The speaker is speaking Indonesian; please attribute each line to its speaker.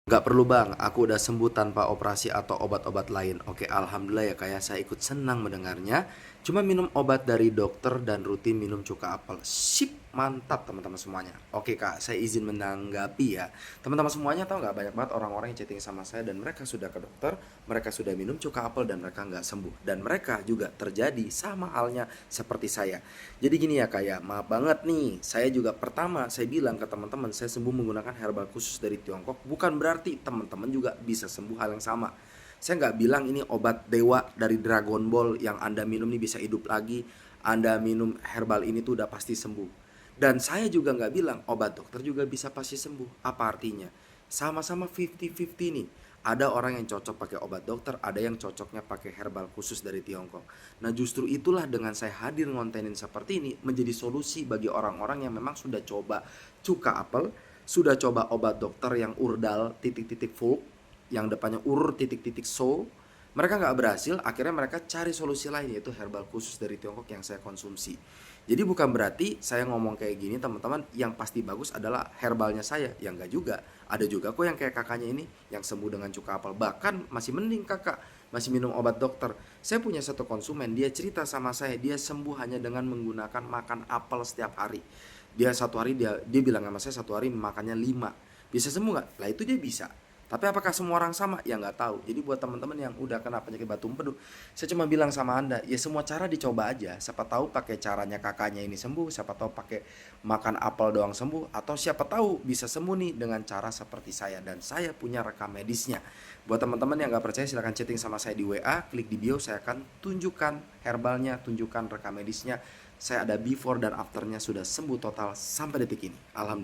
Speaker 1: Nggak perlu bang, aku udah sembuh tanpa operasi atau obat-obat lain. Oke, alhamdulillah ya kayak saya ikut senang mendengarnya. Cuma minum obat dari dokter dan rutin minum cuka apel. Sip, mantap teman-teman semuanya. Oke kak, saya izin menanggapi ya. Teman-teman semuanya tahu nggak, banyak banget orang-orang yang chatting sama saya dan mereka sudah ke dokter, mereka sudah minum cuka apel dan mereka nggak sembuh. Dan mereka juga terjadi sama halnya seperti saya. Jadi gini ya kayak, maaf banget nih, saya juga pertama saya bilang ke teman-teman saya sembuh menggunakan herbal khusus dari Tiongkok, bukan berarti teman-teman juga bisa sembuh hal yang sama. Saya nggak bilang ini obat dewa dari Dragon Ball yang Anda minum nih bisa hidup lagi, Anda minum herbal ini tuh udah pasti sembuh. Dan saya juga nggak bilang obat dokter juga bisa pasti sembuh. Apa artinya? Sama-sama 50-50 nih. Ada orang yang cocok pakai obat dokter, ada yang cocoknya pakai herbal khusus dari Tiongkok. Nah justru itulah dengan saya hadir ngontenin seperti ini menjadi solusi bagi orang-orang yang memang sudah coba cuka apel, sudah coba obat dokter yang urdal titik-titik full, yang depannya ur titik-titik so. Mereka nggak berhasil, akhirnya mereka cari solusi lain yaitu herbal khusus dari Tiongkok yang saya konsumsi. Jadi bukan berarti saya ngomong kayak gini teman-teman yang pasti bagus adalah herbalnya saya, yang enggak juga. Ada juga kok yang kayak kakaknya ini yang sembuh dengan cuka apel, bahkan masih mending kakak masih minum obat dokter. Saya punya satu konsumen, dia cerita sama saya dia sembuh hanya dengan menggunakan makan apel setiap hari. Dia satu hari dia bilang sama saya satu hari makannya 5. Bisa sembuh nggak? Lah itu dia bisa. Tapi apakah semua orang sama? Ya nggak tahu. Jadi buat teman-teman yang udah kena penyakit batu empedu, saya cuma bilang sama Anda, ya semua cara dicoba aja. Siapa tahu pakai caranya kakaknya ini sembuh, siapa tahu pakai makan apel doang sembuh, atau siapa tahu bisa sembuh nih dengan cara seperti saya. Dan saya punya rekam medisnya. Buat teman-teman yang nggak percaya silahkan chatting sama saya di WA, klik di bio, saya akan tunjukkan herbalnya, tunjukkan rekam medisnya. Saya ada before dan afternya sudah sembuh total sampai detik ini. Alhamdulillah.